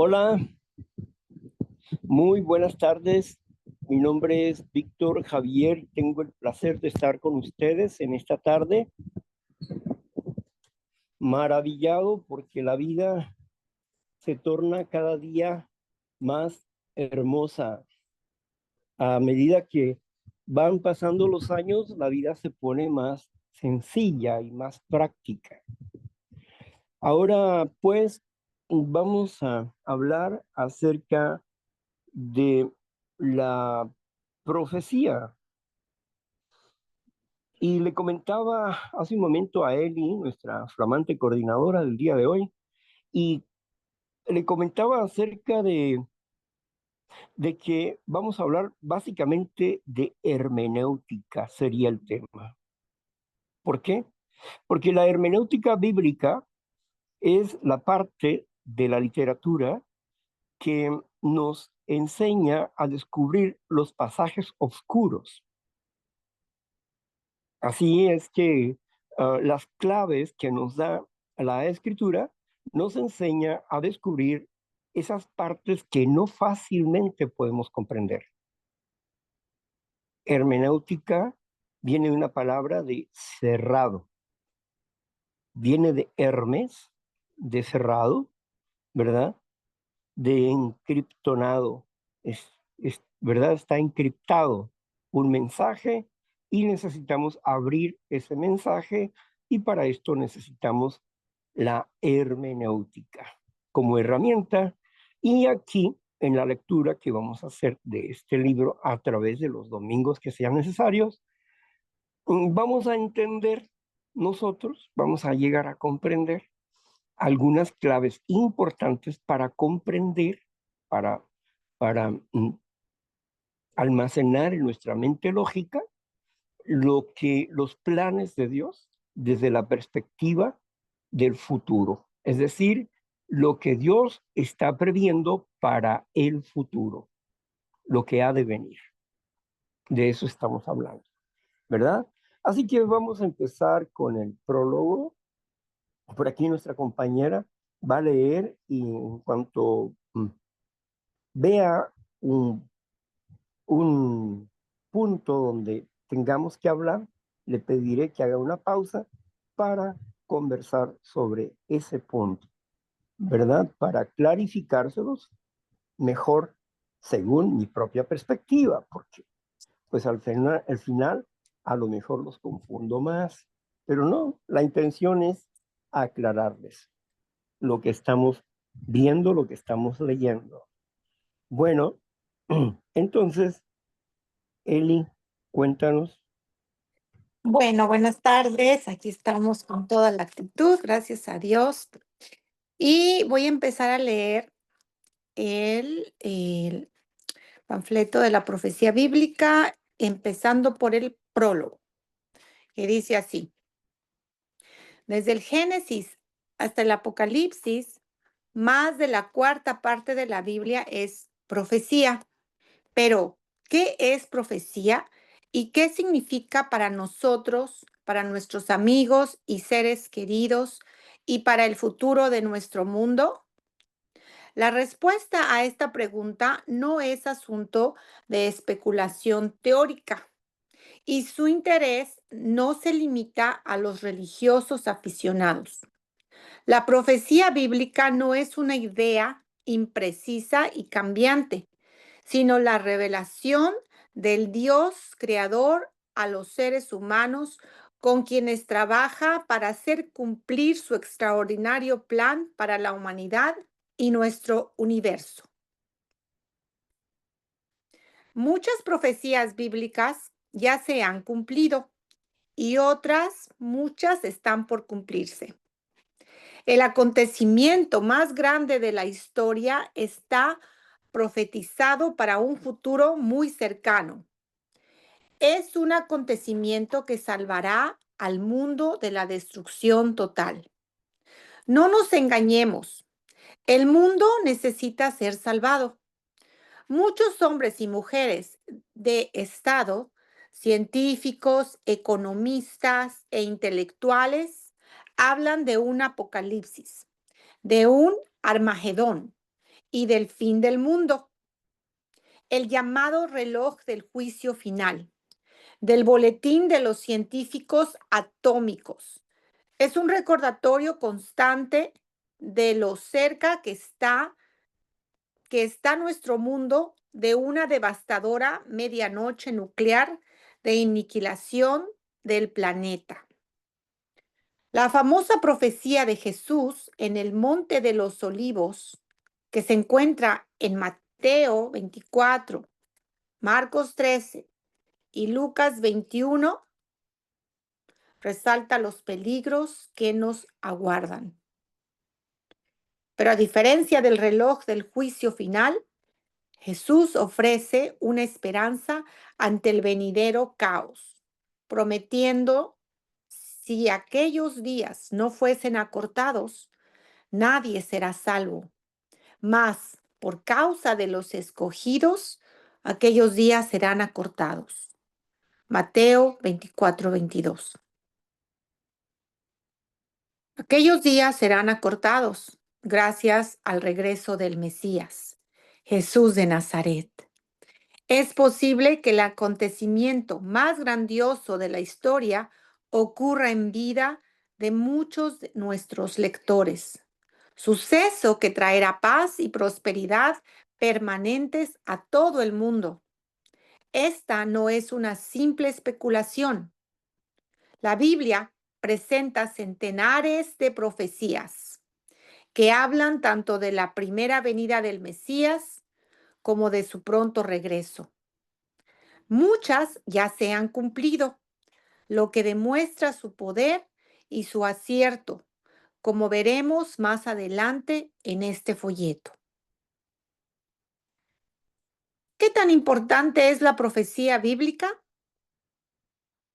Hola, muy buenas tardes. Mi nombre es Víctor Javier y tengo el placer de estar con ustedes en esta tarde, maravillado porque la vida se torna cada día más hermosa. A medida que van pasando los años, la vida se pone más sencilla y más práctica. Ahora, pues, vamos a hablar acerca de la profecía. Y le comentaba hace un momento a Eli, nuestra flamante coordinadora del día de hoy, y le comentaba acerca de que vamos a hablar básicamente de hermenéutica, sería el tema. ¿Por qué? Porque la hermenéutica bíblica es la parte de la literatura que nos enseña a descubrir los pasajes oscuros. Así es que las claves que nos da la escritura nos enseña a descubrir esas partes que no fácilmente podemos comprender. Hermenéutica viene de una palabra de cerrado, viene de Hermes, de cerrado, ¿verdad? De encriptonado, ¿verdad? Está encriptado un mensaje y necesitamos abrir ese mensaje y para esto necesitamos la hermenéutica como herramienta. Y aquí en la lectura que vamos a hacer de este libro a través de los domingos que sean necesarios, vamos a entender nosotros, vamos a llegar a comprender algunas claves importantes para comprender, para, para almacenar en nuestra mente lógica lo que los planes de Dios desde la perspectiva del futuro, es decir, lo que Dios está previendo para el futuro, lo que ha de venir. De eso estamos hablando, ¿verdad? Así que vamos a empezar con el prólogo. Por aquí nuestra compañera va a leer y en cuanto vea un punto donde tengamos que hablar, le pediré que haga una pausa para conversar sobre ese punto, ¿verdad? Para clarificárselos mejor según mi propia perspectiva, porque pues al final a lo mejor los confundo más, pero no, la intención es aclararles lo que estamos viendo, lo que estamos leyendo. Bueno, entonces, Eli, cuéntanos. Bueno, buenas tardes. Aquí estamos con toda la actitud, gracias a Dios. Y voy a empezar a leer el panfleto de la profecía bíblica, empezando por el prólogo, que dice así: desde el Génesis hasta el Apocalipsis, más de la cuarta parte de la Biblia es profecía. Pero, ¿qué es profecía y qué significa para nosotros, para nuestros amigos y seres queridos y para el futuro de nuestro mundo? La respuesta a esta pregunta no es asunto de especulación teórica y su interés no se limita a los religiosos aficionados. La profecía bíblica no es una idea imprecisa y cambiante, sino la revelación del Dios creador a los seres humanos con quienes trabaja para hacer cumplir su extraordinario plan para la humanidad y nuestro universo. Muchas profecías bíblicas ya se han cumplido y otras, muchas están por cumplirse. El acontecimiento más grande de la historia está profetizado para un futuro muy cercano. Es un acontecimiento que salvará al mundo de la destrucción total. No nos engañemos, el mundo necesita ser salvado. Muchos hombres y mujeres de Estado, científicos, economistas e intelectuales, hablan de un apocalipsis, de un Armagedón y del fin del mundo. El llamado reloj del juicio final, del boletín de los científicos atómicos. Es un recordatorio constante de lo cerca que está nuestro mundo de una devastadora medianoche nuclear de aniquilación del planeta. La famosa profecía de Jesús en el Monte de los Olivos, que se encuentra en Mateo 24, Marcos 13 y Lucas 21, resalta los peligros que nos aguardan. Pero a diferencia del reloj del juicio final, Jesús ofrece una esperanza ante el venidero caos, prometiendo, si aquellos días no fuesen acortados, nadie será salvo. Mas, por causa de los escogidos, aquellos días serán acortados. Mateo 24, 22. Aquellos días serán acortados gracias al regreso del Mesías, Jesús de Nazaret. Es posible que el acontecimiento más grandioso de la historia ocurra en vida de muchos de nuestros lectores. Suceso que traerá paz y prosperidad permanentes a todo el mundo. Esta no es una simple especulación. La Biblia presenta centenares de profecías que hablan tanto de la primera venida del Mesías como de su pronto regreso. Muchas ya se han cumplido, lo que demuestra su poder y su acierto, como veremos más adelante en este folleto. ¿Qué tan importante es la profecía bíblica?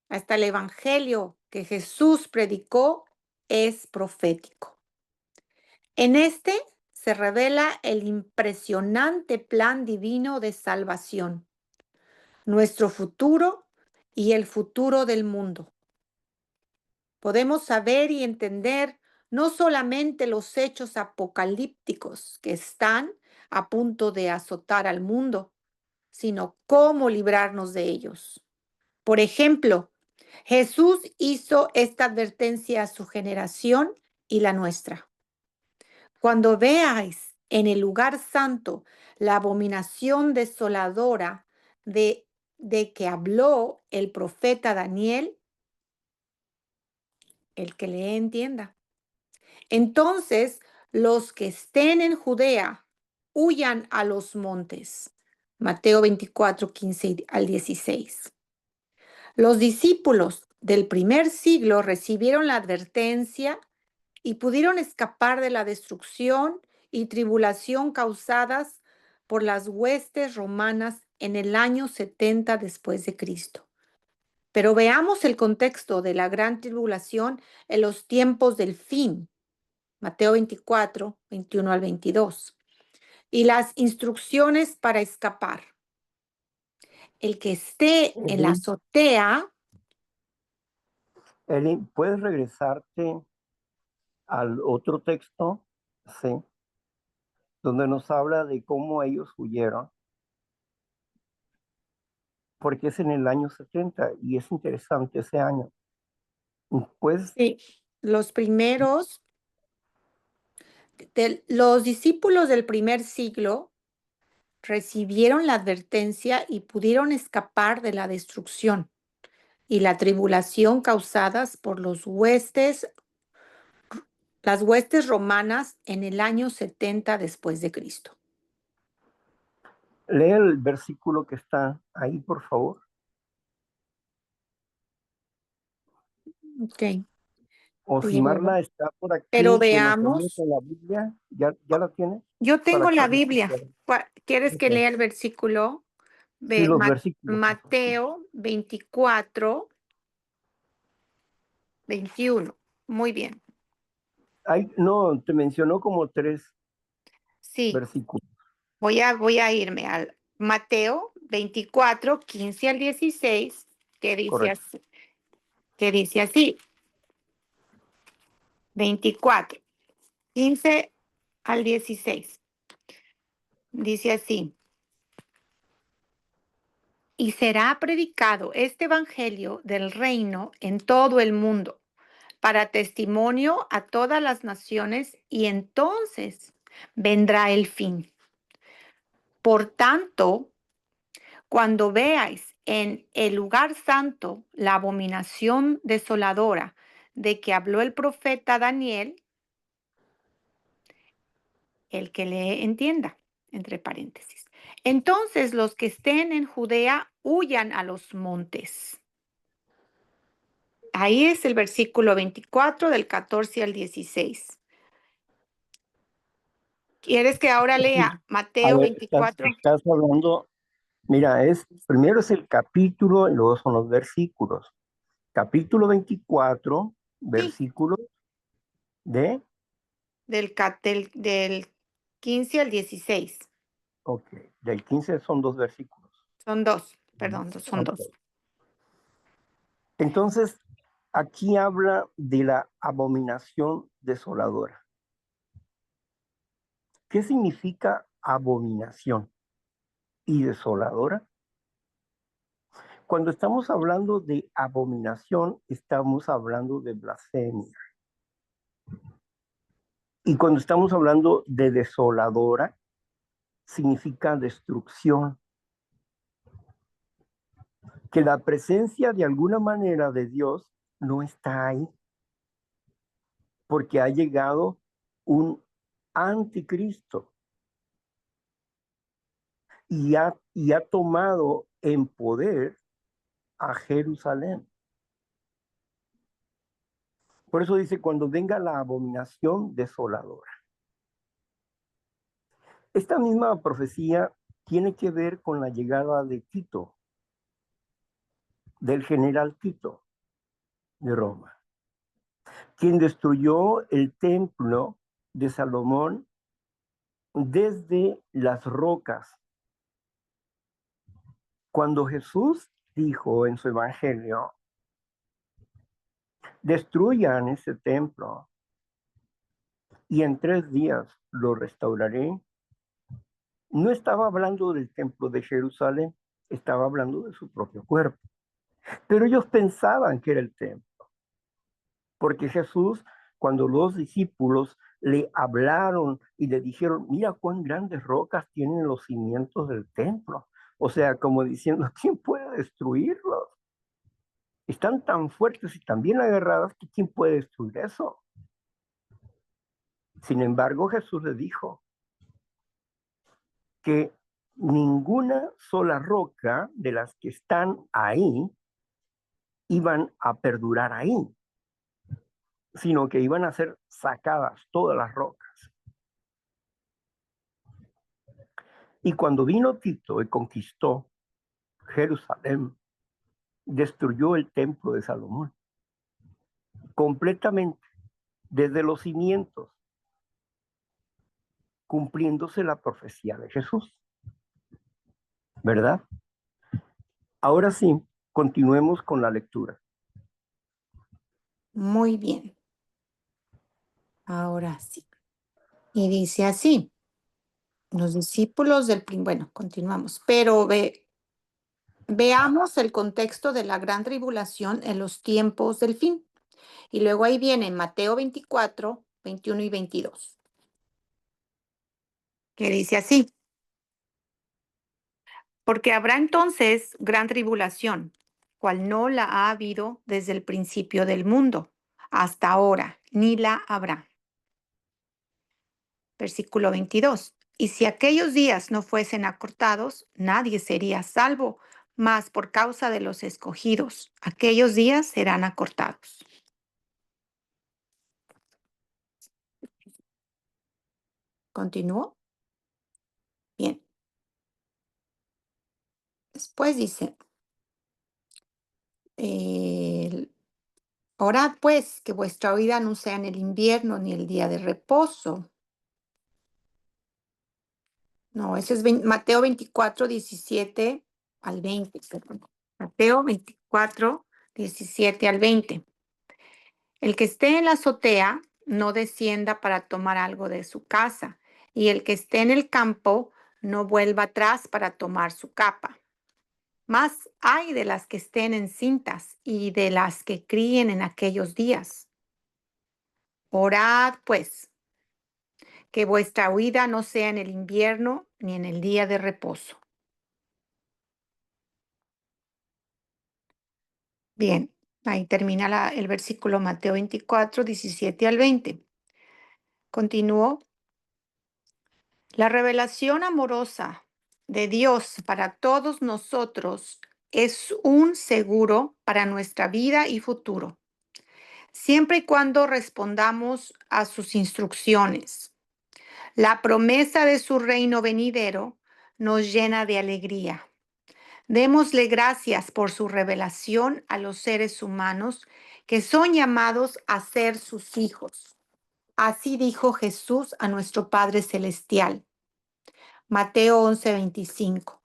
Hasta el evangelio que Jesús predicó es profético. En este se revela el impresionante plan divino de salvación, nuestro futuro y el futuro del mundo. Podemos saber y entender no solamente los hechos apocalípticos que están a punto de azotar al mundo, sino cómo librarnos de ellos. Por ejemplo, Jesús hizo esta advertencia a su generación y la nuestra. Cuando veáis en el lugar santo la abominación desoladora de que habló el profeta Daniel, el que lee entienda. Entonces, los que estén en Judea huyan a los montes. Mateo 24, 15 al 16. Los discípulos del primer siglo recibieron la advertencia y pudieron escapar de la destrucción y tribulación causadas por las huestes romanas en el año 70 después de Cristo. Pero veamos el contexto de la gran tribulación en los tiempos del fin. Mateo 24, 21 al 22. Y las instrucciones para escapar. El que esté en la azotea. Eli, ¿puedes regresarte al otro texto? Sí, donde nos habla de cómo ellos huyeron, porque es en el año 70 y es interesante ese año. Pues Sí, los primeros, los discípulos del primer siglo recibieron la advertencia y pudieron escapar de la destrucción y la tribulación causadas por las huestes romanas en el año 70 después de Cristo. lee el versículo que está ahí, por favor. Ok. O si Marla está por Pero aquí, que nos ayude veamos. con la Biblia. ¿Ya la tienes? Yo Para tengo que la veamos. Biblia. ¿Quieres que Ok. lea el versículo? Sí, los versículos. Mateo 24, 21. Muy bien. No, te mencionó como 3 Sí, versículos. voy a irme al Mateo 24, 15 al 16, Correcto. que dice así. 24, 15 al 16. Dice así: y será predicado este evangelio del reino en todo el mundo, para testimonio a todas las naciones, y entonces vendrá el fin. Por tanto, cuando veáis en el lugar santo la abominación desoladora de que habló el profeta Daniel, el que le entienda, entre paréntesis. Entonces los que estén en Judea huyan a los montes. Ahí es el versículo 24 del 14 al 16. ¿Quieres que ahora lea A Mateo ver, 24? estás hablando, mira, primero es el capítulo y luego son los versículos. Capítulo 24, Sí, versículos de, del 15 al 16. ok, del 15 son dos versículos. Son dos, perdón, son Ok. dos. Entonces, aquí habla de la abominación desoladora. ¿Qué significa abominación y desoladora? Cuando estamos hablando de abominación, estamos hablando de blasfemia. Y cuando estamos hablando de desoladora, significa destrucción. Que la presencia de alguna manera de Dios no está ahí, porque ha llegado un anticristo y ha tomado en poder a Jerusalén. Por eso dice, cuando venga la abominación desoladora. Esta misma profecía tiene que ver con la llegada de Tito, del general Tito de Roma, quien destruyó el templo de Salomón desde las rocas. Cuando Jesús dijo en su evangelio, destruyan ese templo y en 3 días lo restauraré, no estaba hablando del templo de Jerusalén, estaba hablando de su propio cuerpo. Pero ellos pensaban que era el templo, porque Jesús, cuando los discípulos le hablaron y le dijeron, mira cuán grandes rocas tienen los cimientos del templo. O sea, como diciendo, ¿quién puede destruirlos? Están tan fuertes y tan bien agarradas que ¿quién puede destruir eso? Sin embargo, Jesús le dijo que ninguna sola roca de las que están ahí iban a perdurar ahí, sino que iban a ser sacadas todas las rocas. Y cuando vino Tito y conquistó Jerusalén, destruyó el templo de Salomón completamente, desde los cimientos, cumpliéndose la profecía de Jesús, ¿verdad? Ahora sí, continuemos con la lectura. Muy bien. Ahora sí. Y dice así: los discípulos bueno, continuamos, pero veamos el contexto de la gran tribulación en los tiempos del fin. Y luego ahí viene Mateo 24, 21 y 22, que dice así: porque habrá entonces gran tribulación, cual no la ha habido desde el principio del mundo hasta ahora, ni la habrá. Versículo 22. Y si aquellos días no fuesen acortados, nadie sería salvo, mas por causa de los escogidos, aquellos días serán acortados. ¿Continúo? Bien. Después dice, eh, orad pues que vuestra vida no sea en el invierno ni el día de reposo. No, ese es Mateo 24, 17 al 20. Perdón. Mateo 24, 17 al 20. El que esté en la azotea no descienda para tomar algo de su casa, y el que esté en el campo no vuelva atrás para tomar su capa. Más hay de las que estén encintas y de las que críen en aquellos días. Orad, pues, que vuestra huida no sea en el invierno ni en el día de reposo. Bien, ahí termina el versículo Mateo 24, 17 al 20. Continuó. La revelación amorosa de Dios para todos nosotros es un seguro para nuestra vida y futuro, siempre y cuando respondamos a sus instrucciones. La promesa de su reino venidero nos llena de alegría. Démosle gracias por su revelación a los seres humanos que son llamados a ser sus hijos. Así dijo Jesús a nuestro Padre Celestial. Mateo 11:25.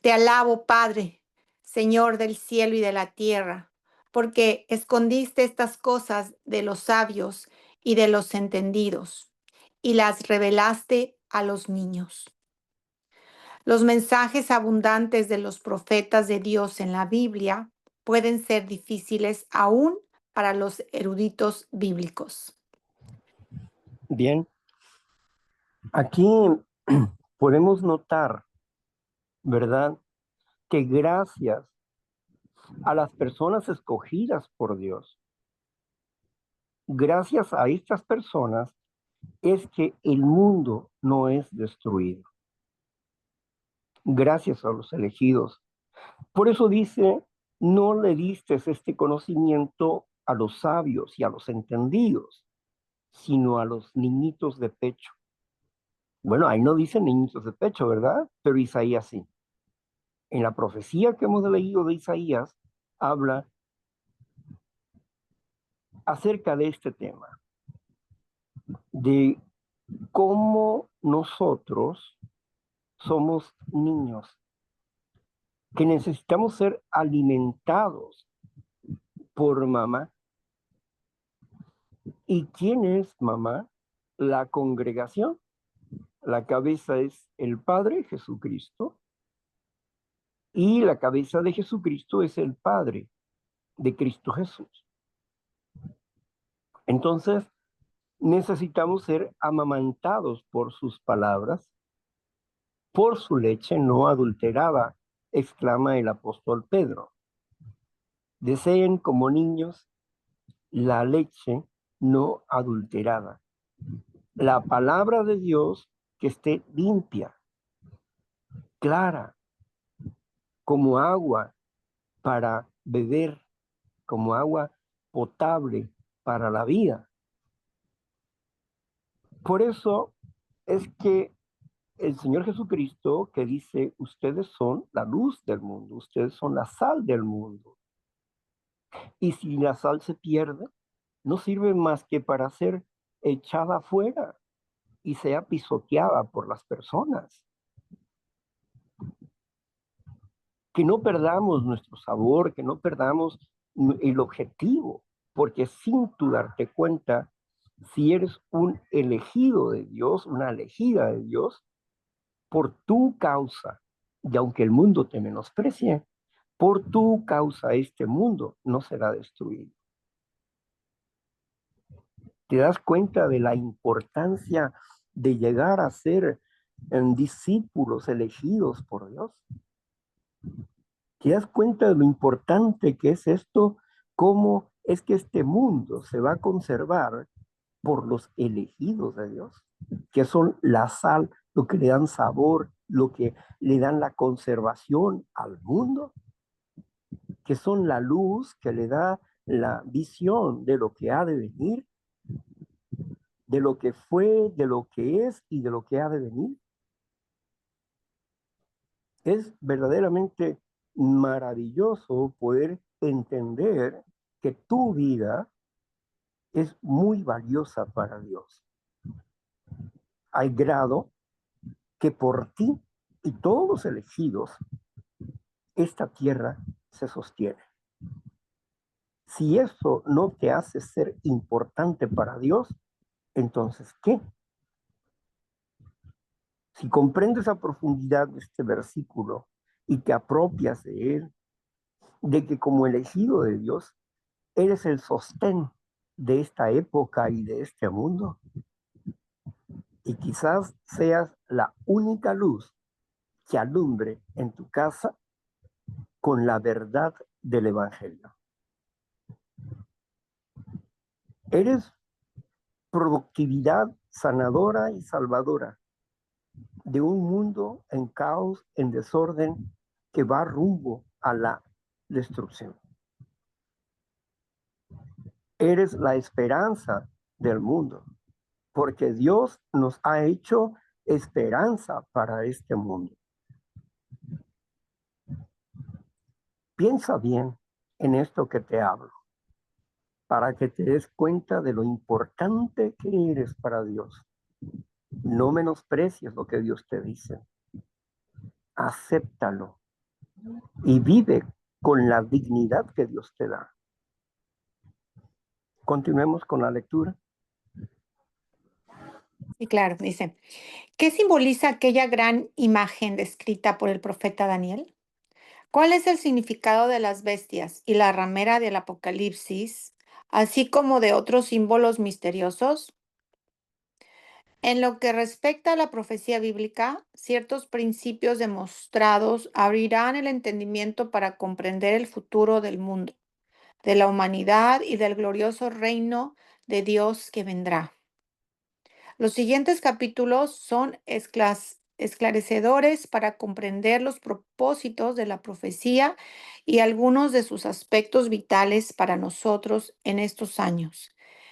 Te alabo, Padre, Señor del cielo y de la tierra, porque escondiste estas cosas de los sabios y de los entendidos, y las revelaste a los niños. Los mensajes abundantes de los profetas de Dios en la Biblia pueden ser difíciles aún para los eruditos bíblicos. Bien, aquí podemos notar, ¿verdad?, que gracias a las personas escogidas por Dios, gracias a estas personas, es que el mundo no es destruido. Gracias a los elegidos. Por eso dice, no le diste este conocimiento a los sabios y a los entendidos, sino a los niñitos de pecho. Bueno, ahí no dice niñitos de pecho, ¿verdad? Pero Isaías sí. En la profecía que hemos leído de Isaías, habla acerca de este tema, de cómo nosotros somos niños, que necesitamos ser alimentados por mamá. ¿Y quién es mamá? La congregación. La cabeza es el Padre, Jesucristo, y la cabeza de Jesucristo es el Padre de Cristo Jesús. Entonces, necesitamos ser amamantados por sus palabras, por su leche no adulterada, exclama el apóstol Pedro. Deseen como niños la leche no adulterada, la palabra de Dios que esté limpia, clara, como agua para beber, como agua potable para la vida. Por eso es que el Señor Jesucristo, que dice, ustedes son la luz del mundo, ustedes son la sal del mundo. Y si la sal se pierde, no sirve más que para ser echada afuera y sea pisoteada por las personas. Que no perdamos nuestro sabor, que no perdamos el objetivo, porque sin tú darte cuenta, si eres un elegido de Dios, una elegida de Dios, por tu causa, y aunque el mundo te menosprecie, por tu causa este mundo no será destruido. ¿Te das cuenta de la importancia de llegar a ser discípulos elegidos por Dios? ¿Te das cuenta de lo importante que es esto? ¿Cómo es que este mundo se va a conservar por los elegidos de Dios? Que son la sal, lo que le dan sabor, lo que le dan la conservación al mundo, que son la luz que le da la visión de lo que ha de venir, de lo que fue, de lo que es y de lo que ha de venir. Es verdaderamente maravilloso poder entender que tu vida es muy valiosa para Dios. Al grado que por ti y todos los elegidos, esta tierra se sostiene. Si eso no te hace ser importante para Dios, entonces, ¿qué? Si comprendes a profundidad de este versículo y te apropias de él, de que como elegido de Dios, eres el sostén de esta época y de este mundo, y quizás seas la única luz que alumbre en tu casa con la verdad del Evangelio. Eres productividad sanadora y salvadora de un mundo en caos, en desorden, que va rumbo a la destrucción. Eres la esperanza del mundo, porque Dios nos ha hecho esperanza para este mundo. Piensa bien en esto que te hablo, para que te des cuenta de lo importante que eres para Dios. No menosprecies lo que Dios te dice. Acéptalo y vive con la dignidad que Dios te da. Continuemos con la lectura. Y claro, dice, ¿qué simboliza aquella gran imagen descrita por el profeta Daniel? ¿Cuál es el significado de las bestias y la ramera del Apocalipsis, así como de otros símbolos misteriosos? En lo que respecta a la profecía bíblica, ciertos principios demostrados abrirán el entendimiento para comprender el futuro del mundo, de la humanidad y del glorioso reino de Dios que vendrá. Los siguientes capítulos son esclarecedores para comprender los propósitos de la profecía y algunos de sus aspectos vitales para nosotros en estos años,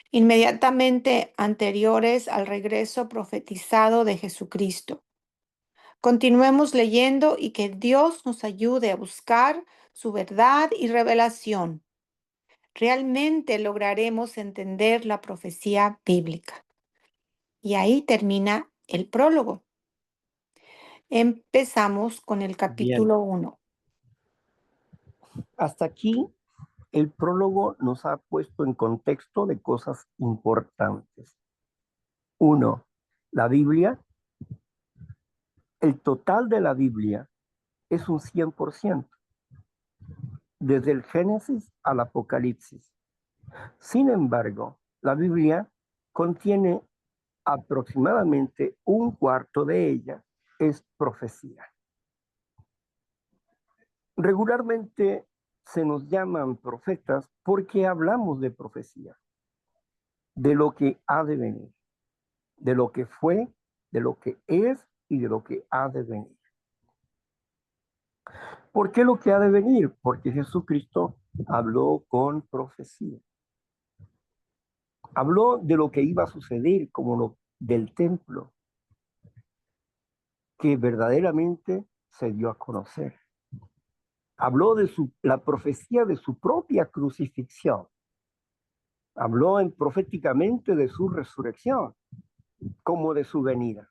inmediatamente anteriores al regreso profetizado de Jesucristo. Continuemos leyendo y que Dios nos ayude a buscar su verdad y revelación. Realmente lograremos entender la profecía bíblica. Y ahí termina el prólogo. Empezamos con el Bien, capítulo 1. hasta aquí el prólogo nos ha puesto en contexto de cosas importantes. Uno, la Biblia, el total de la Biblia es un 100%, desde el Génesis al Apocalipsis. Sin embargo, la Biblia contiene aproximadamente un cuarto de ella es profecía. Regularmente se nos llaman profetas porque hablamos de profecía, de lo que ha de venir, de lo que fue, de lo que es y de lo que ha de venir. ¿Por qué lo que ha de venir? Porque Jesucristo habló con profecía. Habló de lo que iba a suceder, como lo del templo, que verdaderamente se dio a conocer. Habló de la profecía de su propia crucifixión. Habló proféticamente de su resurrección, como de su venida.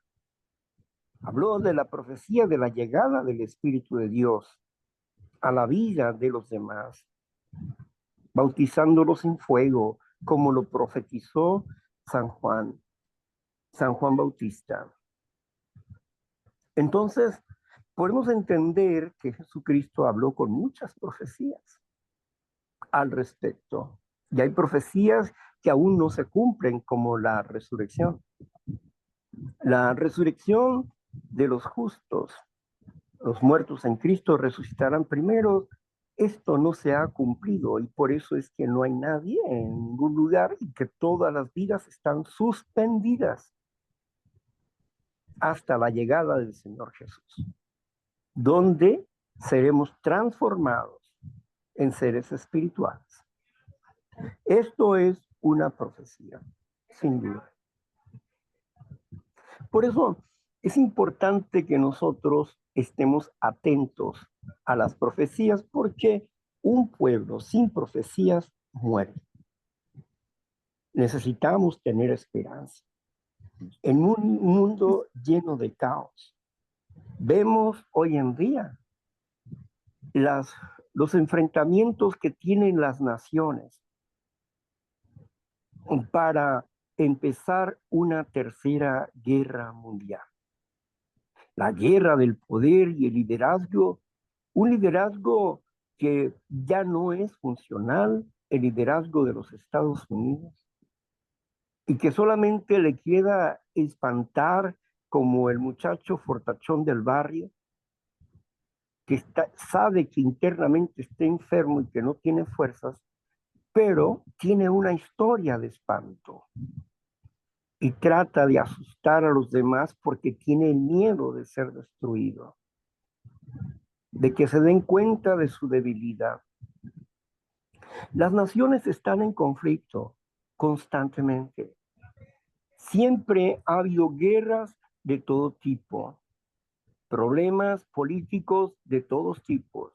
Habló de la profecía de la llegada del Espíritu de Dios a la vida de los demás, bautizándolos en fuego, como lo profetizó San Juan Bautista. Entonces, podemos entender que Jesucristo habló con muchas profecías al respecto. Y hay profecías que aún no se cumplen, como la resurrección. La resurrección de los justos, los muertos en Cristo resucitarán primero. Esto no se ha cumplido y por eso es que no hay nadie en ningún lugar y que todas las vidas están suspendidas hasta la llegada del Señor Jesús, donde seremos transformados en seres espirituales. Esto es una profecía, sin duda. Por eso es importante que nosotros estemos atentos a las profecías, porque un pueblo sin profecías muere. Necesitamos tener esperanza. En un mundo lleno de caos, vemos hoy en día los enfrentamientos que tienen las naciones para empezar una tercera guerra mundial. la guerra del poder y el liderazgo, un liderazgo que ya no es funcional, el liderazgo de los Estados Unidos, y que solamente le queda espantar como el muchacho fortachón del barrio, que sabe que internamente está enfermo y que no tiene fuerzas, pero tiene una historia de espanto y trata de asustar a los demás porque tiene miedo de ser destruido, de que se den cuenta de su debilidad. Las naciones están en conflicto constantemente. Siempre ha habido guerras de todo tipo, problemas políticos de todos tipos.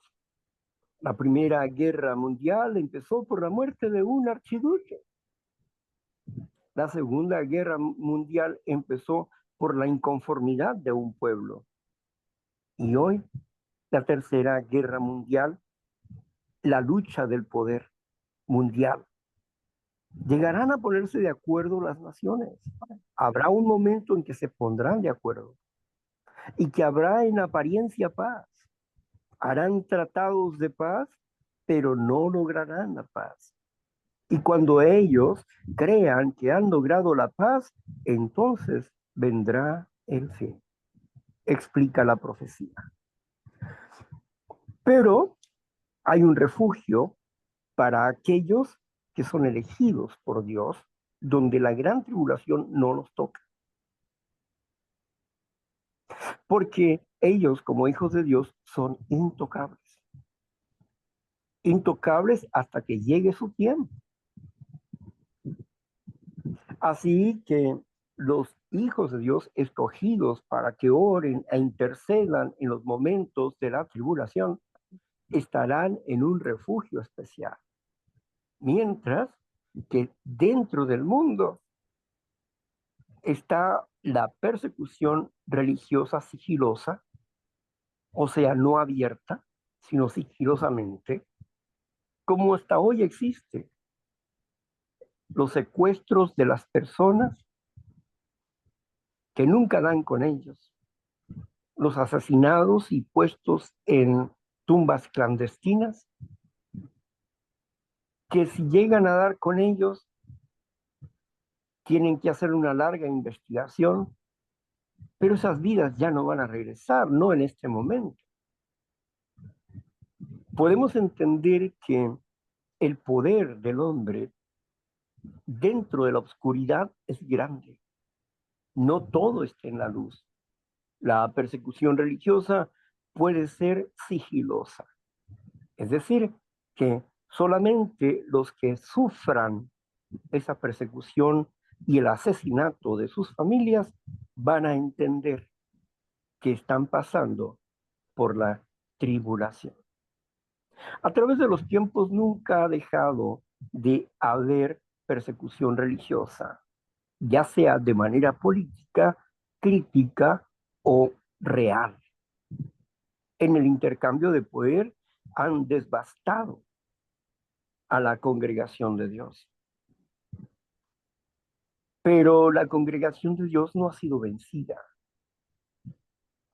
La Primera Guerra Mundial empezó por la muerte de un archiduque. La Segunda Guerra Mundial empezó por la inconformidad de un pueblo. Y hoy, la Tercera Guerra Mundial, la lucha del poder mundial. Llegarán a ponerse de acuerdo las naciones. Habrá un momento en que se pondrán de acuerdo y que habrá en apariencia paz. Harán tratados de paz, pero no lograrán la paz. Y cuando ellos crean que han logrado la paz, entonces vendrá el fin, explica la profecía. Pero hay un refugio para aquellos que son elegidos por Dios, donde la gran tribulación no los toca. Porque ellos, como hijos de Dios, son intocables. Intocables hasta que llegue su tiempo. Así que los hijos de Dios escogidos para que oren e intercedan en los momentos de la tribulación estarán en un refugio especial. Mientras que dentro del mundo está la persecución religiosa sigilosa, o sea, no abierta, sino sigilosamente, como hasta hoy existe. Los secuestros de las personas que nunca dan con ellos, los asesinados y puestos en tumbas clandestinas, que si llegan a dar con ellos, tienen que hacer una larga investigación, pero esas vidas ya no van a regresar, no en este momento. Podemos entender que el poder del hombre dentro de la oscuridad es grande. No todo está en la luz. La persecución religiosa puede ser sigilosa. Es decir, que solamente los que sufran esa persecución y el asesinato de sus familias van a entender que están pasando por la tribulación. A través de los tiempos nunca ha dejado de haber persecución religiosa, ya sea de manera política, crítica o real. En el intercambio de poder han devastado a la congregación de Dios. Pero la congregación de Dios no ha sido vencida,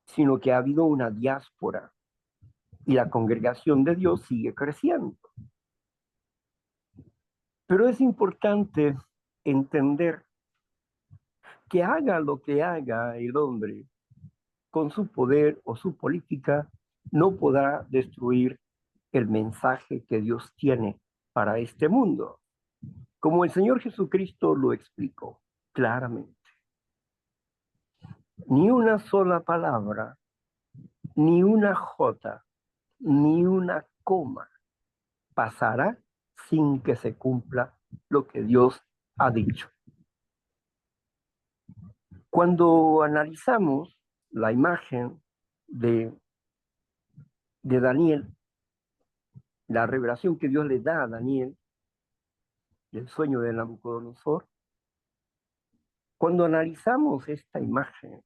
sino que ha habido una diáspora y la congregación de Dios sigue creciendo. Pero es importante entender que haga lo que haga el hombre con su poder o su política, no podrá destruir el mensaje que Dios tiene para este mundo, como el Señor Jesucristo lo explicó claramente. Ni una sola palabra, ni una jota, ni una coma pasará sin que se cumpla lo que Dios ha dicho. Cuando analizamos la imagen de Daniel, la revelación que Dios le da a Daniel, el sueño de Nabucodonosor, cuando analizamos esta imagen,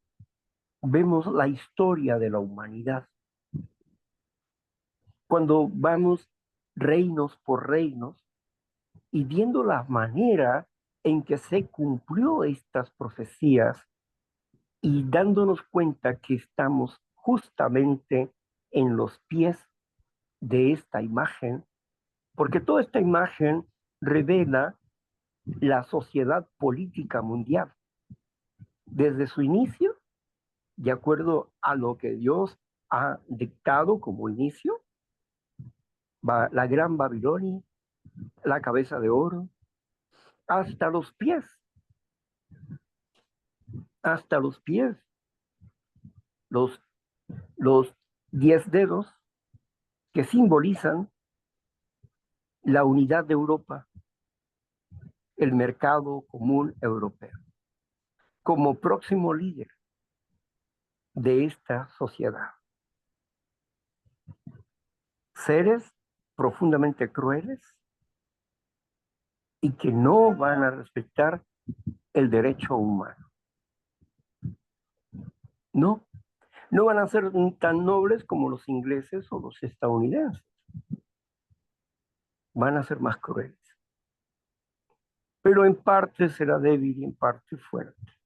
vemos la historia de la humanidad. Cuando vamos reinos por reinos y viendo la manera en que se cumplió estas profecías, y dándonos cuenta que estamos justamente en los pies de esta imagen, porque toda esta imagen revela la sociedad política mundial. Desde su inicio, de acuerdo a lo que Dios ha dictado como inicio, la gran Babilonia, la cabeza de oro, hasta los pies, hasta los pies, los, los 10 dedos que simbolizan la unidad de Europa, el mercado común europeo, como próximo líder de esta sociedad. Seres profundamente crueles y que no van a respetar el derecho humano. No, no van a ser tan nobles como los ingleses o los estadounidenses. Van a ser más crueles. Pero en parte será débil y en parte fuerte.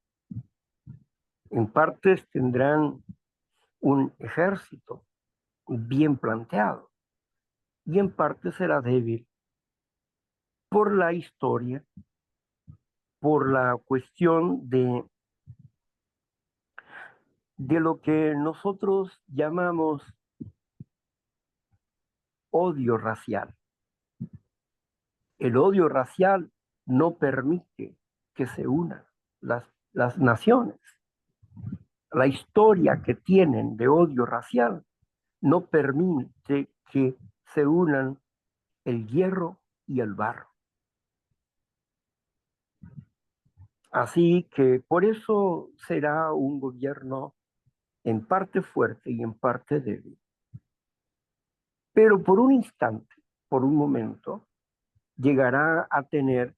En partes tendrán un ejército bien planteado y en parte será débil por la historia, por la cuestión de lo que nosotros llamamos odio racial. El odio racial no permite que se unan las naciones. La historia que tienen de odio racial no permite que se unan el hierro y el barro. Así que por eso será un gobierno en parte fuerte y en parte débil. Pero por un instante, por un momento, llegará a tener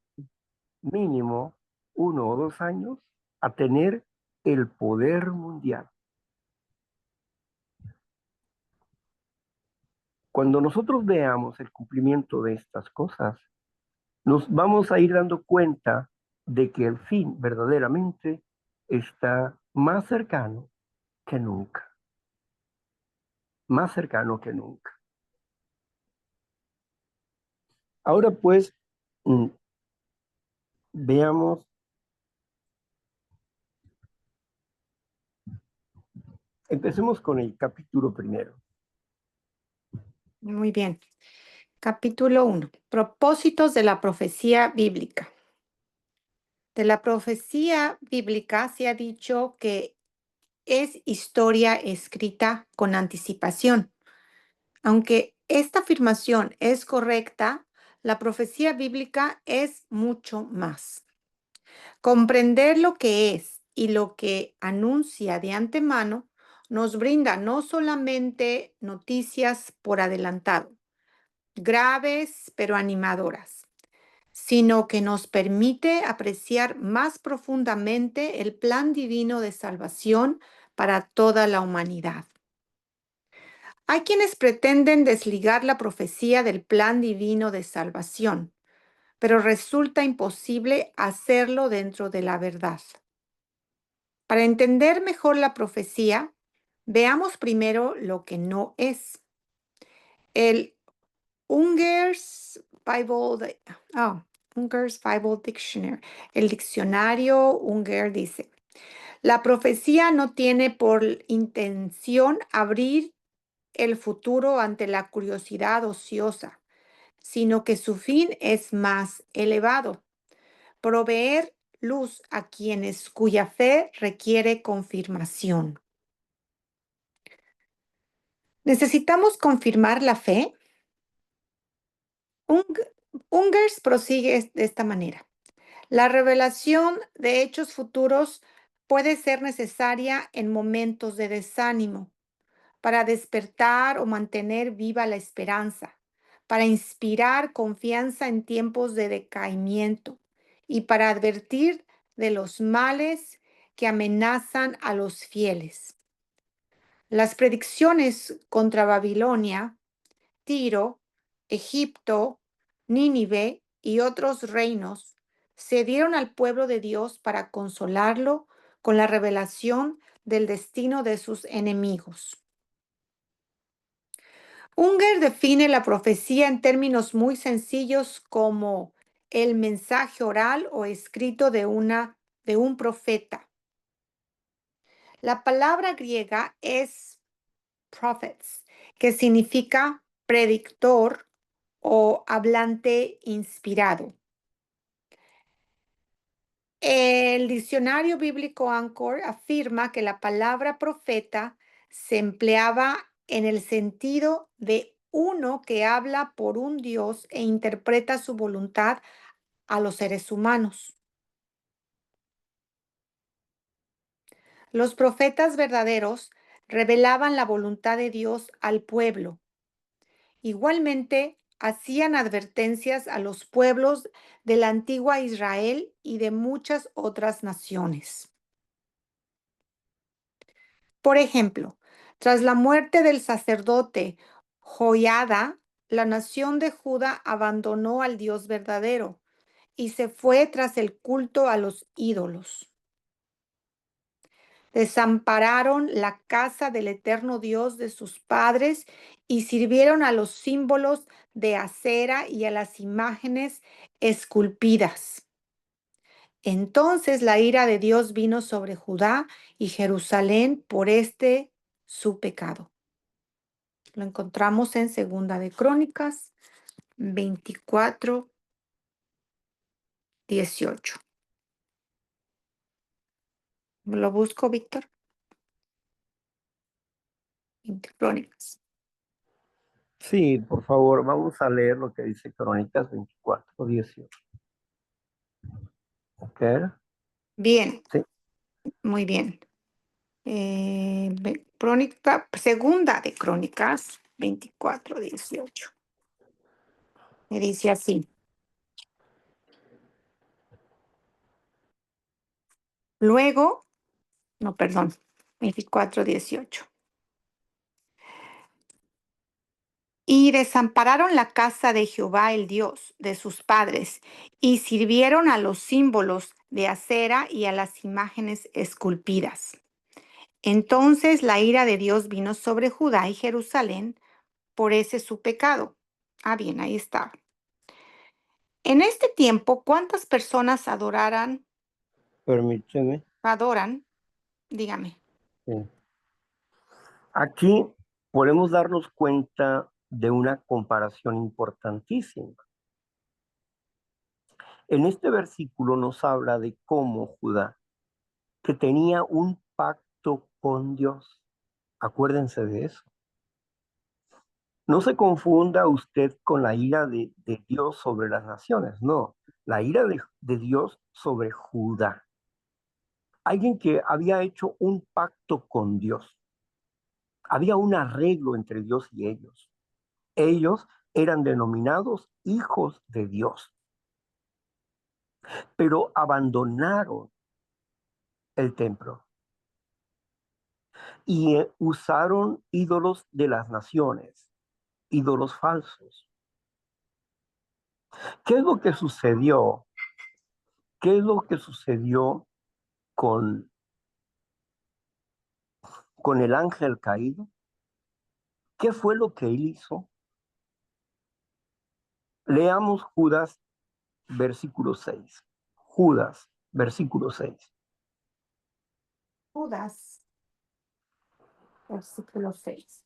mínimo 1 o 2 años a tener el poder mundial. Cuando nosotros veamos el cumplimiento de estas cosas, nos vamos a ir dando cuenta de que el fin verdaderamente está más cercano que nunca, más cercano que nunca. Ahora pues, veamos, empecemos con el capítulo primero. Muy bien. Capítulo 1. Propósitos de la profecía bíblica. De la profecía bíblica se ha dicho que es historia escrita con anticipación. Aunque esta afirmación es correcta, la profecía bíblica es mucho más. Comprender lo que es y lo que anuncia de antemano nos brinda no solamente noticias por adelantado, graves pero animadoras, sino que nos permite apreciar más profundamente el plan divino de salvación para toda la humanidad. Hay quienes pretenden desligar la profecía del plan divino de salvación, pero resulta imposible hacerlo dentro de la verdad. Para entender mejor la profecía, veamos primero lo que no es. El Unger's Bible, Unger's Bible Dictionary. El diccionario Unger dice: la profecía no tiene por intención abrir el futuro ante la curiosidad ociosa, sino que su fin es más elevado: proveer luz a quienes cuya fe requiere confirmación. ¿Necesitamos confirmar la fe? Ungers prosigue de esta manera: la revelación de hechos futuros puede ser necesaria en momentos de desánimo, para despertar o mantener viva la esperanza, para inspirar confianza en tiempos de decaimiento y para advertir de los males que amenazan a los fieles. Las predicciones contra Babilonia, Tiro, Egipto, Nínive y otros reinos se dieron al pueblo de Dios para consolarlo con la revelación del destino de sus enemigos. Unger define la profecía en términos muy sencillos como el mensaje oral o escrito de un profeta. La palabra griega es prophets, que significa predictor o hablante inspirado. El diccionario bíblico Anchor afirma que la palabra profeta se empleaba en el sentido de uno que habla por un Dios e interpreta su voluntad a los seres humanos. Los profetas verdaderos revelaban la voluntad de Dios al pueblo. Igualmente, hacían advertencias a los pueblos de la antigua Israel y de muchas otras naciones. Por ejemplo, tras la muerte del sacerdote Joiada, la nación de Judá abandonó al Dios verdadero y se fue tras el culto a los ídolos. Desampararon la casa del eterno Dios de sus padres y sirvieron a los símbolos de acera y a las imágenes esculpidas. Entonces la ira de Dios vino sobre Judá y Jerusalén por su pecado. Lo encontramos en Segunda de Crónicas 24, 18. ¿Lo busco, Víctor? Crónicas. Sí, por favor, vamos a leer lo que dice Crónicas 24, 18. ¿Ok? Bien, Sí. muy bien. Segunda de Crónicas 24, 18. Me dice así. Luego, no, perdón, 24, 18. Y desampararon la casa de Jehová el Dios de sus padres, y sirvieron a los símbolos de acera y a las imágenes esculpidas. Entonces la ira de Dios vino sobre Judá y Jerusalén por ese su pecado. Ah, bien, ahí está. En este tiempo, ¿cuántas personas Permíteme. adoran? Dígame. Sí. Aquí podemos darnos cuenta de una comparación importantísima. En este versículo nos habla de cómo Judá, que tenía un pacto con Dios, acuérdense de eso. No se confunda usted con la ira de Dios sobre las naciones, no, la ira de Dios sobre Judá. Alguien que había hecho un pacto con Dios. Había un arreglo entre Dios y ellos. Ellos eran denominados hijos de Dios, pero abandonaron el templo y usaron ídolos de las naciones, ídolos falsos. ¿Qué es lo que sucedió? ¿Qué es lo que sucedió con, con el ángel caído? ¿Qué fue lo que él hizo? Leamos Judas, versículo 6. Judas, versículo 6. Judas, versículo 6.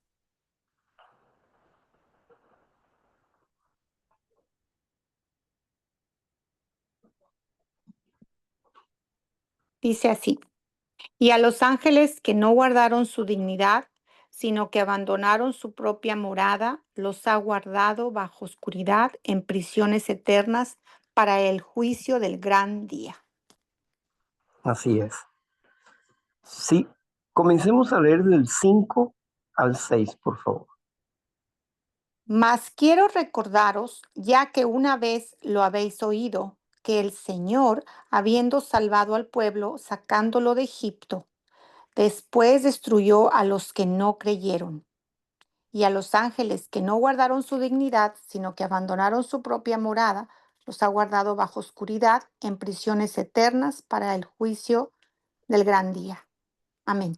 Dice así. Y a los ángeles que no guardaron su dignidad, sino que abandonaron su propia morada, los ha guardado bajo oscuridad en prisiones eternas para el juicio del gran día. Así es. Sí, comencemos a leer del 5 al 6, por favor. Mas quiero recordaros, ya que una vez lo habéis oído, que el Señor, habiendo salvado al pueblo, sacándolo de Egipto, después destruyó a los que no creyeron, y a los ángeles que no guardaron su dignidad, sino que abandonaron su propia morada, los ha guardado bajo oscuridad en prisiones eternas para el juicio del gran día. Amén.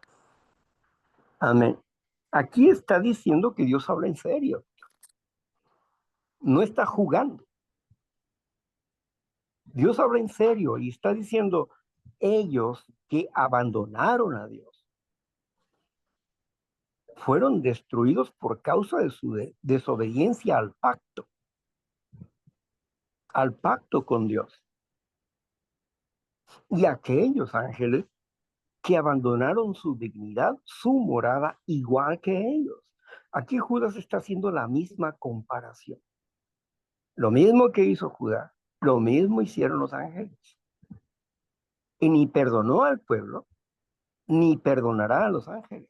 Amén. Aquí está diciendo que Dios habla en serio, no está jugando. Dios habla en serio y está diciendo, ellos que abandonaron a Dios fueron destruidos por causa de su desobediencia al pacto con Dios. Y aquellos ángeles que abandonaron su dignidad, su morada, igual que ellos. Aquí Judas está haciendo la misma comparación. Lo mismo que hizo Judá, lo mismo hicieron los ángeles. Y ni perdonó al pueblo, ni perdonará a los ángeles.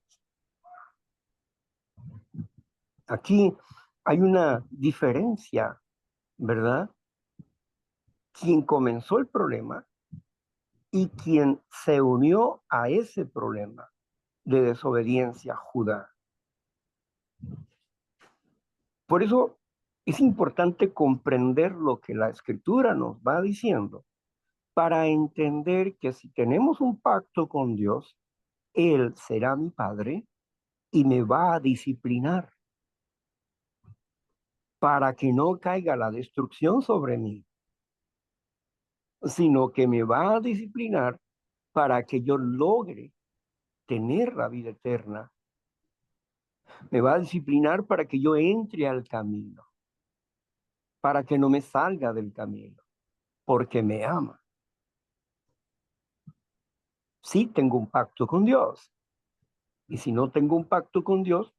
Aquí hay una diferencia, ¿verdad? Quien comenzó el problema y quien se unió a ese problema de desobediencia, Judá. Por eso es importante comprender lo que la escritura nos va diciendo para entender que si tenemos un pacto con Dios, Él será mi Padre y me va a disciplinar para que no caiga la destrucción sobre mí, sino que me va a disciplinar para que yo logre tener la vida eterna. Me va a disciplinar para que yo entre al camino, para que no me salga del camino, porque me ama. Sí tengo un pacto con Dios. Y si no tengo un pacto con Dios,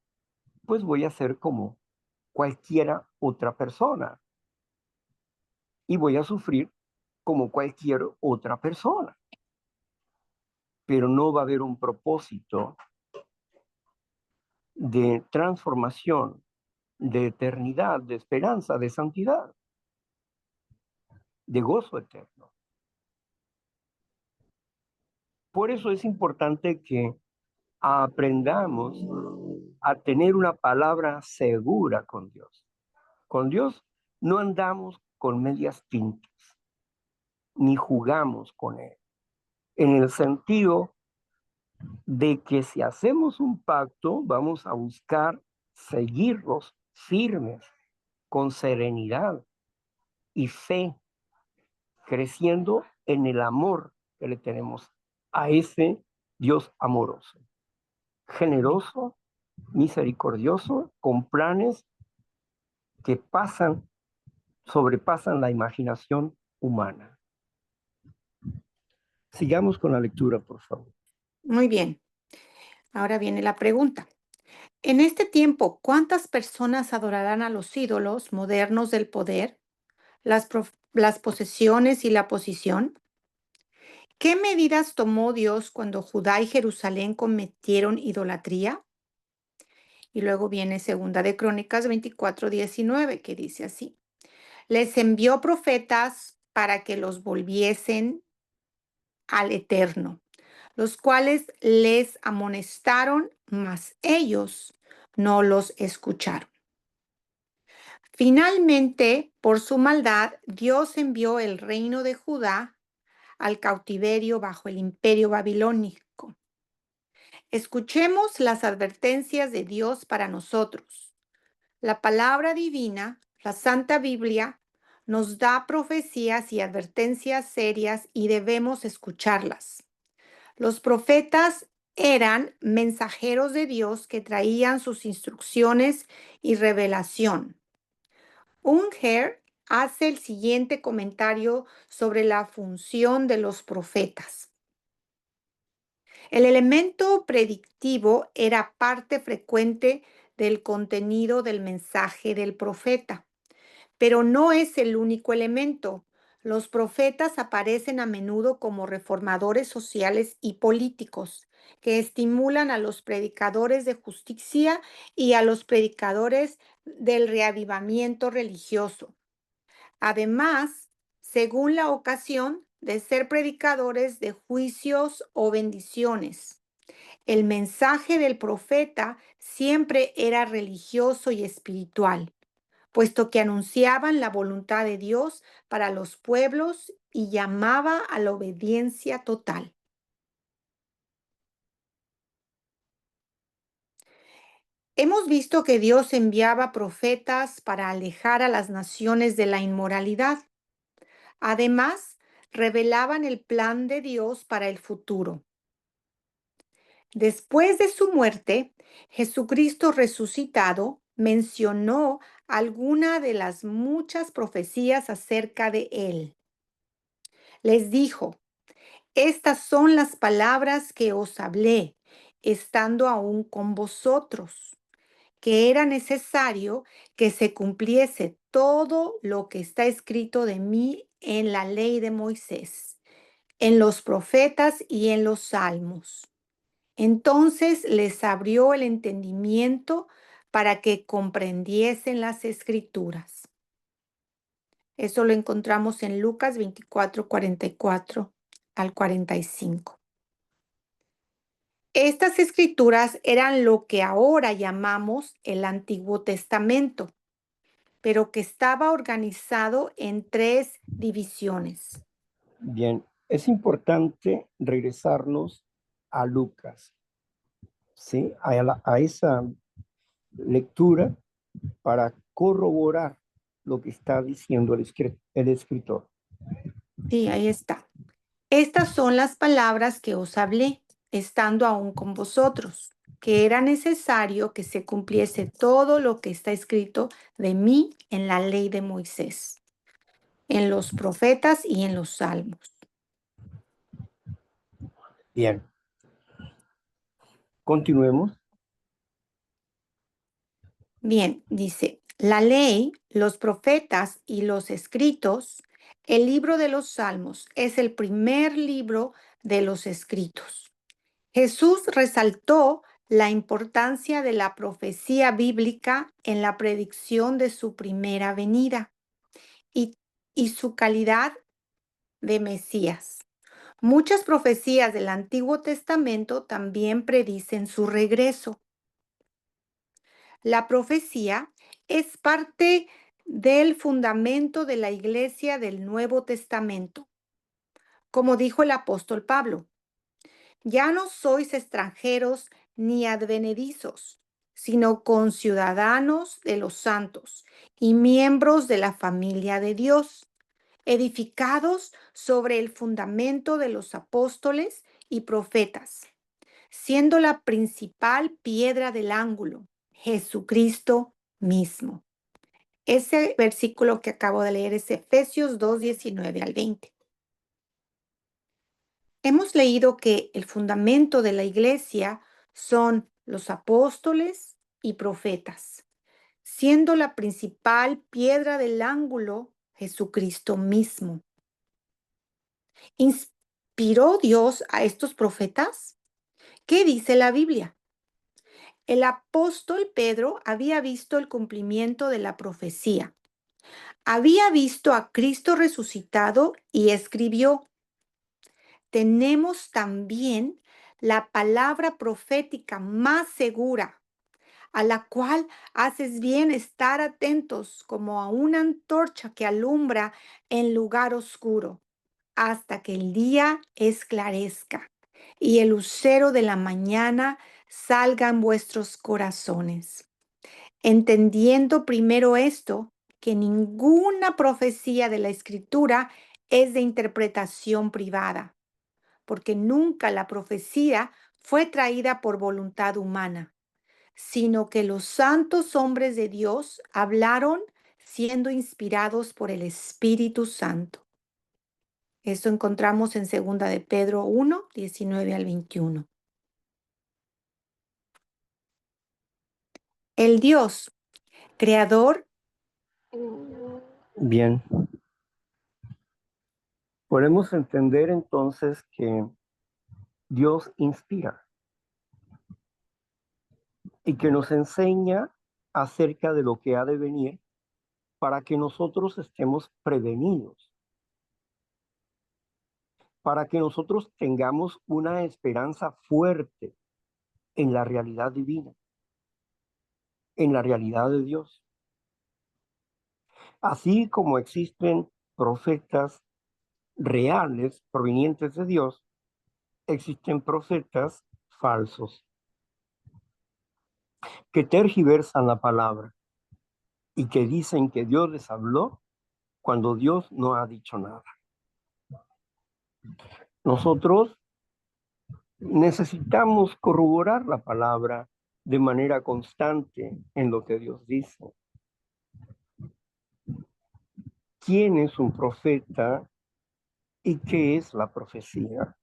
pues voy a ser como cualquiera otra persona. Y voy a sufrir como cualquier otra persona. Pero no va a haber un propósito de transformación, de eternidad, de esperanza, de santidad, de gozo eterno. Por eso es importante que aprendamos a tener una palabra segura con Dios. Con Dios no andamos con medias tintas, ni jugamos con Él, en el sentido de que si hacemos un pacto, vamos a buscar seguirlos firmes, con serenidad y fe, creciendo en el amor que le tenemos a ese Dios amoroso, generoso, misericordioso, con planes que sobrepasan la imaginación humana. Sigamos con la lectura, por favor. Muy bien. Ahora viene la pregunta. En este tiempo, ¿cuántas personas adorarán a los ídolos modernos del poder, las posesiones y la posición? ¿Qué medidas tomó Dios cuando Judá y Jerusalén cometieron idolatría? Y luego viene Segunda de Crónicas 24:19, que dice así: les envió profetas para que los volviesen al Eterno, los cuales les amonestaron, mas ellos no los escucharon. Finalmente, por su maldad, Dios envió el reino de Judá al cautiverio bajo el imperio babilónico. Escuchemos las advertencias de Dios para nosotros. La palabra divina, la Santa Biblia, nos da profecías y advertencias serias y debemos escucharlas. Los profetas eran mensajeros de Dios que traían sus instrucciones y revelación. Unger hace el siguiente comentario sobre la función de los profetas. El elemento predictivo era parte frecuente del contenido del mensaje del profeta, pero no es el único elemento. Los profetas aparecen a menudo como reformadores sociales y políticos, que estimulan a los predicadores de justicia y a los predicadores del reavivamiento religioso. Además, según la ocasión, de ser predicadores de juicios o bendiciones. El mensaje del profeta siempre era religioso y espiritual, puesto que anunciaban la voluntad de Dios para los pueblos y llamaba a la obediencia total. Hemos visto que Dios enviaba profetas para alejar a las naciones de la inmoralidad. Además, revelaban el plan de Dios para el futuro. Después de su muerte, Jesucristo resucitado mencionó alguna de las muchas profecías acerca de él. Les dijo: estas son las palabras que os hablé, estando aún con vosotros, que era necesario que se cumpliese todo lo que está escrito de mí en la ley de Moisés, en los profetas y en los salmos. Entonces les abrió el entendimiento para que comprendiesen las escrituras. Eso lo encontramos en Lucas 24:44 al 45. Estas escrituras eran lo que ahora llamamos el Antiguo Testamento, pero que estaba organizado en 3 divisiones. Bien, es importante regresarnos a Lucas, ¿sí? A esa lectura para corroborar lo que está diciendo el escritor. Sí, ahí está. Estas son las palabras que os hablé, estando aún con vosotros, que era necesario que se cumpliese todo lo que está escrito de mí en la ley de Moisés, en los profetas y en los salmos. Bien, continuemos. Bien, dice, la ley, los profetas y los escritos, el libro de los salmos es el primer libro de los escritos. Jesús resaltó la importancia de la profecía bíblica en la predicción de su primera venida y, y su calidad de Mesías. Muchas profecías del Antiguo Testamento también predicen su regreso. La profecía es parte del fundamento de la iglesia del Nuevo Testamento. Como dijo el apóstol Pablo: ya no sois extranjeros ni advenedizos, sino conciudadanos de los santos y miembros de la familia de Dios, edificados sobre el fundamento de los apóstoles y profetas, siendo la principal piedra del ángulo Jesucristo mismo. Ese versículo que acabo de leer es Efesios 2:19 al 20. Hemos leído que el fundamento de la iglesia son los apóstoles y profetas, siendo la principal piedra del ángulo Jesucristo mismo. ¿Inspiró Dios a estos profetas? ¿Qué dice la Biblia? El apóstol Pedro había visto el cumplimiento de la profecía. Había visto a Cristo resucitado y escribió: tenemos también la palabra profética más segura, a la cual haces bien estar atentos como a una antorcha que alumbra en lugar oscuro, hasta que el día esclarezca y el lucero de la mañana salga en vuestros corazones. Entendiendo primero esto, que ninguna profecía de la Escritura es de interpretación privada, porque nunca la profecía fue traída por voluntad humana, sino que los santos hombres de Dios hablaron siendo inspirados por el Espíritu Santo. Esto encontramos en 2 de Pedro 1, 19 al 21. El Dios, creador. Bien, podemos entender entonces que Dios inspira y que nos enseña acerca de lo que ha de venir para que nosotros estemos prevenidos, para que nosotros tengamos una esperanza fuerte en la realidad divina, en la realidad de Dios. Así como existen profetas reales provenientes de Dios, existen profetas falsos. que tergiversan la palabra y que dicen que Dios les habló cuando Dios no ha dicho nada. Nosotros necesitamos corroborar la palabra de manera constante en lo que Dios dice. ¿Quién es un profeta y qué es la profecía?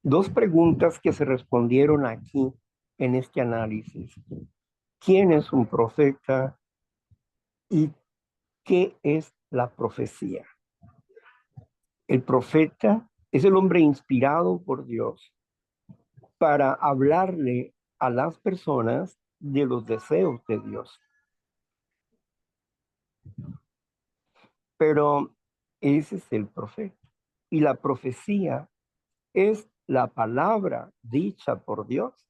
Dos preguntas que se respondieron aquí en este análisis. ¿Quién es un profeta y qué es la profecía? El profeta es el hombre inspirado por Dios para hablarle a las personas de los deseos de Dios. Pero ese es el profeta. Y la profecía es la palabra dicha por Dios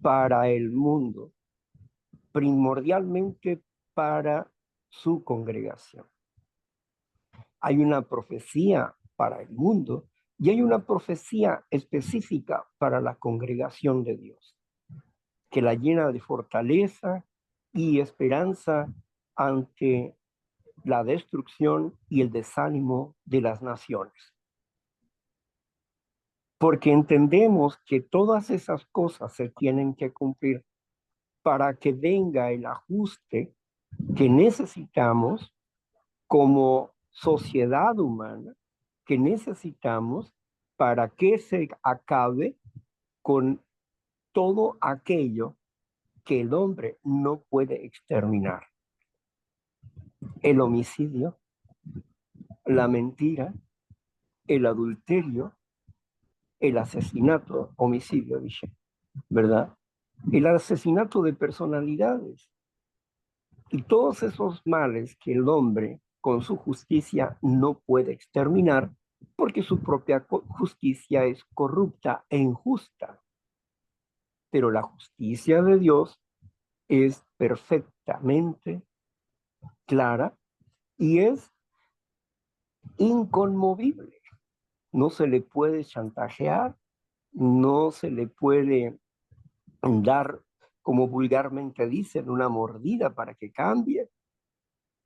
para el mundo, primordialmente para su congregación. Hay una profecía para el mundo y hay una profecía específica para la congregación de Dios, que la llena de fortaleza y esperanza ante la destrucción y el desánimo de las naciones. Porque entendemos que todas esas cosas se tienen que cumplir para que venga el ajuste que necesitamos como sociedad humana, que necesitamos para que se acabe con todo aquello que el hombre no puede exterminar. El homicidio, la mentira, el adulterio, el asesinato, homicidio, dije, ¿verdad? El asesinato de personalidades y todos esos males que el hombre con su justicia no puede exterminar porque su propia justicia es corrupta e injusta. Pero la justicia de Dios es perfectamente clara y es inconmovible. No se le puede chantajear, no se le puede dar, como vulgarmente dicen, una mordida para que cambie.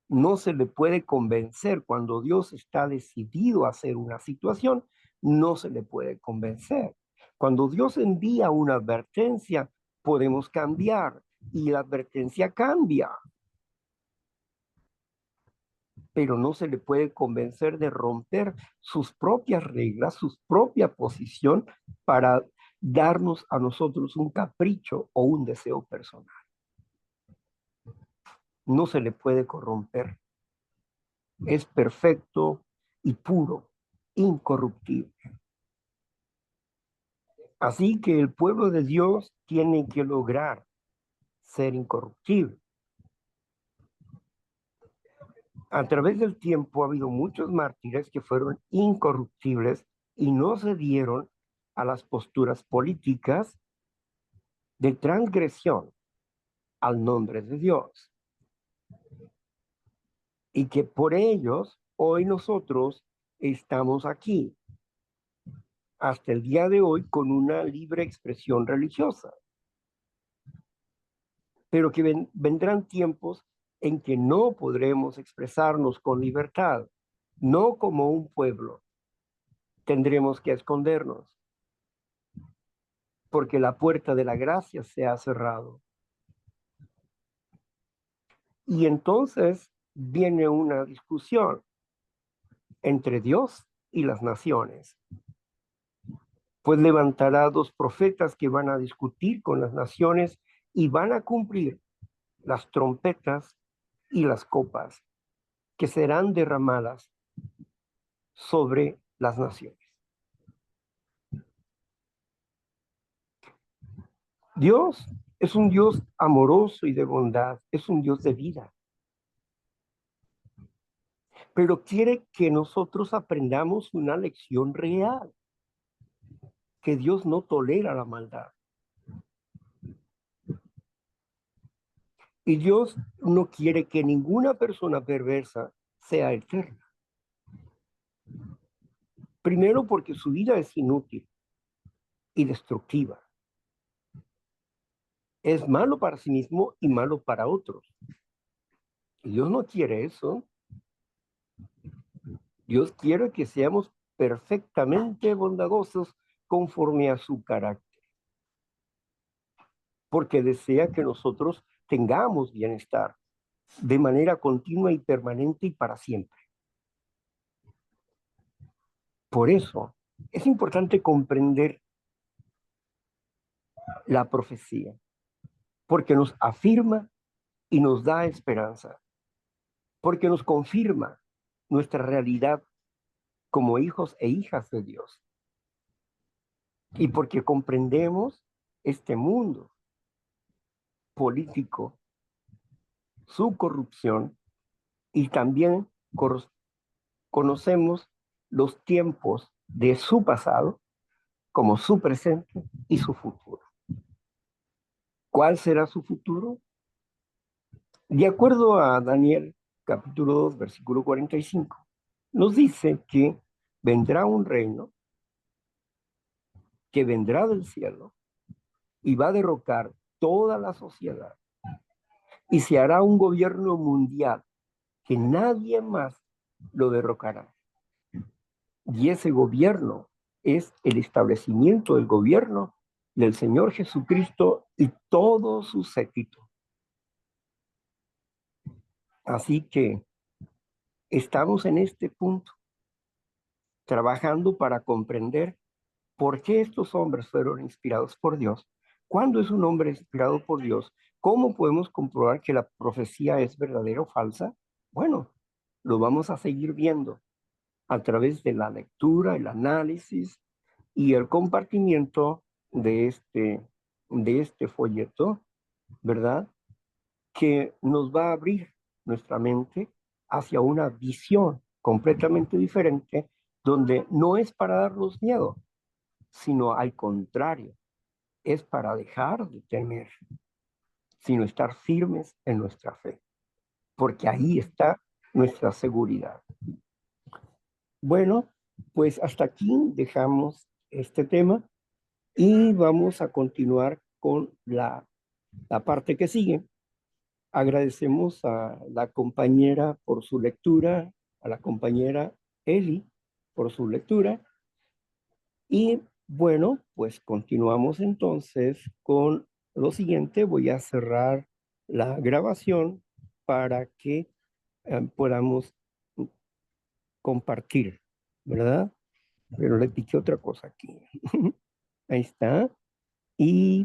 No se le puede convencer cuando Dios está decidido a hacer una situación, no se le puede convencer. Cuando Dios envía una advertencia, podemos cambiar y la advertencia cambia, pero no se le puede convencer de romper sus propias reglas, su propia posición para darnos a nosotros un capricho o un deseo personal. No se le puede corromper. Es perfecto y puro, incorruptible. Así que el pueblo de Dios tiene que lograr ser incorruptible. A través del tiempo ha habido muchos mártires que fueron incorruptibles y no se dieron a las posturas políticas de transgresión al nombre de Dios. Y que por ellos hoy nosotros estamos aquí, hasta el día de hoy, con una libre expresión religiosa. Pero que vendrán tiempos en que no podremos expresarnos con libertad, no como un pueblo. Tendremos que escondernos, porque la puerta de la gracia se ha cerrado. Y entonces viene una discusión entre Dios y las naciones. Pues levantará dos profetas que van a discutir con las naciones y van a cumplir las trompetas y las copas que serán derramadas sobre las naciones. Dios es un Dios amoroso y de bondad, es un Dios de vida, pero quiere que nosotros aprendamos una lección real, que Dios no tolera la maldad. Y Dios no quiere que ninguna persona perversa sea eterna. Primero porque su vida es inútil y destructiva. es malo para sí mismo y malo para otros. Y Dios no quiere eso. Dios quiere que seamos perfectamente bondadosos conforme a su carácter, porque desea que nosotros tengamos bienestar de manera continua y permanente y para siempre. Por eso es importante comprender la profecía, porque nos afirma y nos da esperanza, porque nos confirma nuestra realidad como hijos e hijas de Dios, y porque comprendemos este mundo político, su corrupción, y también conocemos los tiempos de su pasado como su presente y su futuro. ¿Cuál será su futuro? De acuerdo a Daniel capítulo 2, versículo 45, nos dice que vendrá un reino que vendrá del cielo y va a derrocar toda la sociedad y se hará un gobierno mundial que nadie más lo derrocará. Y ese gobierno es el establecimiento del gobierno del Señor Jesucristo y todo su séquito. Así que estamos en este punto, trabajando para comprender por qué estos hombres fueron inspirados por Dios. ¿Cuándo es un hombre inspirado por Dios? ¿Cómo podemos comprobar que la profecía es verdadera o falsa? Bueno, lo vamos a seguir viendo a través de la lectura, el análisis y el compartimiento de este folleto, ¿verdad? Que nos va a abrir nuestra mente hacia una visión completamente diferente, donde no es para darnos miedo, sino al contrario, es para dejar de temer, sino estar firmes en nuestra fe, porque ahí está nuestra seguridad. Bueno, pues hasta aquí dejamos este tema y vamos a continuar con la parte que sigue. Agradecemos a la compañera por su lectura, a la compañera Eli por su lectura. Y bueno, pues continuamos entonces con lo siguiente. Voy a cerrar la grabación para que podamos compartir, ¿verdad? Pero le piqué otra cosa aquí. Ahí está. Y